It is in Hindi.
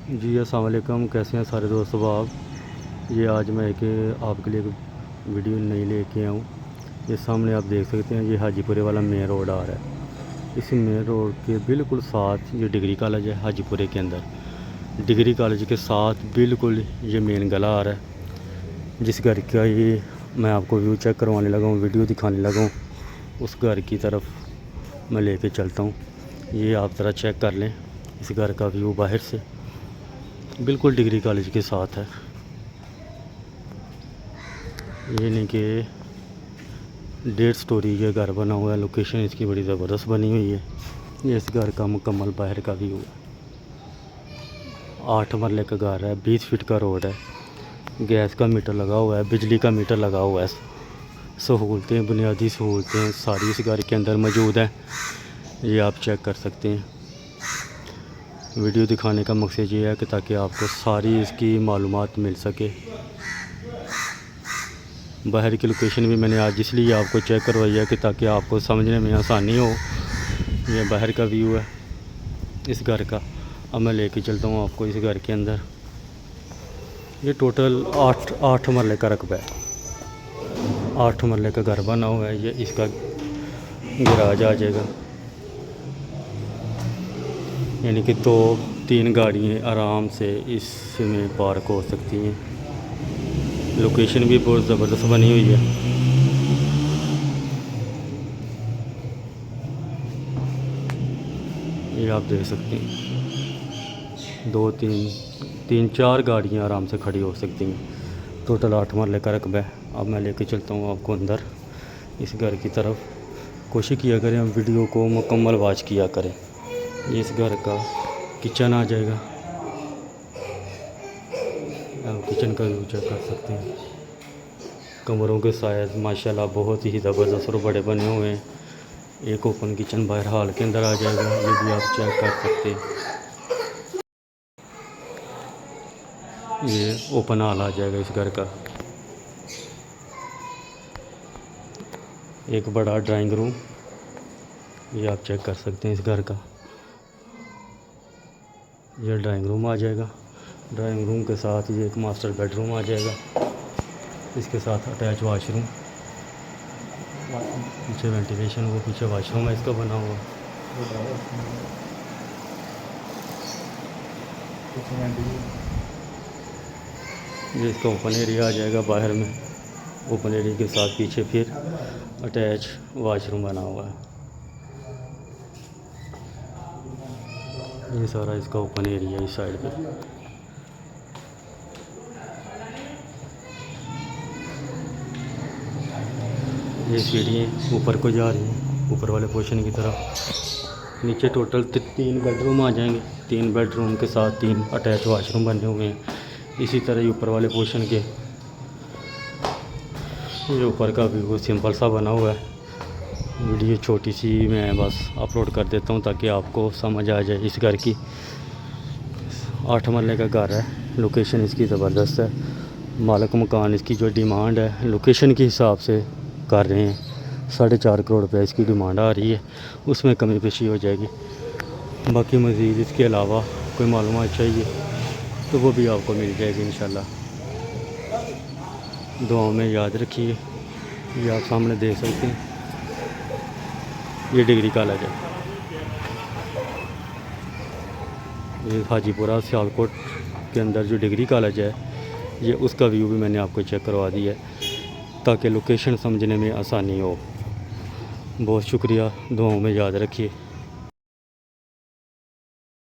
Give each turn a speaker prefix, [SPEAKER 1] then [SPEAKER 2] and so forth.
[SPEAKER 1] जी अस्सलाम वालेकुम, कैसे हैं सारे दोस्तों आप। ये आज मैं आपके लिए एक वीडियो नई लेके आया हूँ। ये सामने आप देख सकते हैं, ये हाजीपुरे वाला मेन रोड आ रहा है। इसी मेन रोड के बिल्कुल साथ ये डिग्री कॉलेज है हाजीपुरे के अंदर। डिग्री कॉलेज के साथ बिल्कुल ये मेन गला आ रहा है। जिस घर का ये मैं आपको व्यू चेक करवाने लगा हूँ, वीडियो दिखाने लगा हूँ, उस घर की तरफ मैं लेके चलता हूँ। ये आप ज़रा चेक कर लें, इस घर का व्यू बाहर से बिल्कुल डिग्री कॉलेज के साथ है। ये नहीं कि 1.5 स्टोरी का घर बना हुआ है। लोकेशन इसकी बड़ी ज़बरदस्त बनी हुई है। ये इस घर का मुकम्मल बाहर का व्यू है। 8 मरले का घर है, 20 फीट का रोड है, गैस का मीटर लगा हुआ है, बिजली का मीटर लगा हुआ है। सहूलतें, बुनियादी सहूलतें सारी इस घर के अंदर मौजूद हैं। ये आप चेक कर सकते हैं। वीडियो दिखाने का मकसद ये है कि ताकि आपको सारी इसकी मालूमात मिल सके। बाहर की लोकेशन भी मैंने आज इसलिए आपको चेक करवाई है कि ताकि आपको समझने में आसानी हो। ये बाहर का व्यू है इस घर का। अब मैं लेके चलता हूँ आपको इस घर के अंदर। ये टोटल 8 मरले का रकबा है। 8 मरले का घर बना हुआ है। ये इसका गैराज आ जाएगा, यानी कि 2-3 गाड़ियाँ आराम से इसमें पार्क हो सकती हैं। लोकेशन भी बहुत ज़बरदस्त बनी हुई है। ये आप देख सकते हैं, 2-3-4 गाड़ियाँ आराम से खड़ी हो सकती हैं। टोटल 8 मरले का रकबा है। अब मैं लेके चलता हूँ आपको अंदर इस घर की तरफ। कोशिश किया करें, हम वीडियो को मुकम्मल वॉच किया करें। ये इस घर का किचन आ जाएगा। आप किचन का व्यू चेक कर सकते हैं। कमरों के साइज़ माशाल्लाह बहुत ही ज़बरदस्त और बड़े बने हुए हैं। एक ओपन किचन बाहर हॉल के अंदर आ जाएगा, ये भी आप चेक कर सकते हैं। ये ओपन हॉल आ जाएगा इस घर का। एक बड़ा ड्राइंग रूम, ये आप चेक कर सकते हैं इस घर का। ये ड्राइंग रूम आ जाएगा। ड्राइंग रूम के साथ ये एक मास्टर बेडरूम आ जाएगा। इसके साथ अटैच वाशरूम, पीछे वेंटिलेशन, वो पीछे वाशरूम है इसका बना हुआ। ये इसका ओपन एरिया आ जाएगा बाहर में। ओपन एरिया के साथ पीछे फिर अटैच वाशरूम बना हुआ है। ये सारा इसका ओपन एरिया इस साइड पे। ये सीढ़ियाँ ऊपर को जा रही हैं, ऊपर वाले पोर्शन की तरफ। नीचे टोटल 3 बेडरूम आ जाएंगे। 3 बेडरूम के साथ 3 अटैच वाशरूम बने हुए हैं। इसी तरह ही ऊपर वाले पोर्शन के ये ऊपर का व्यू सिंपल सा बना हुआ है। वीडियो छोटी सी मैं बस अपलोड कर देता हूँ ताकि आपको समझ आ जाए इस घर की। 8 मरले का घर है। लोकेशन इसकी ज़बरदस्त है। मालिक मकान इसकी जो डिमांड है लोकेशन के हिसाब से कर रहे हैं। 4.5 करोड़ रुपये इसकी डिमांड आ रही है, उसमें कमी पेशी हो जाएगी। बाकी मज़ीद इसके अलावा कोई मालूमात चाहिए तो वो भी आपको मिल जाएगी इंशाल्लाह। दुआओं में याद रखिए। ये आप सामने देख सकते हैं, ये डिग्री कॉलेज है। ये हाजीपुरा सियालकोट के अंदर जो डिग्री कॉलेज है, ये उसका व्यू भी मैंने आपको चेक करवा दिया है ताकि लोकेशन समझने में आसानी हो। बहुत शुक्रिया, दुआओं में याद रखिए।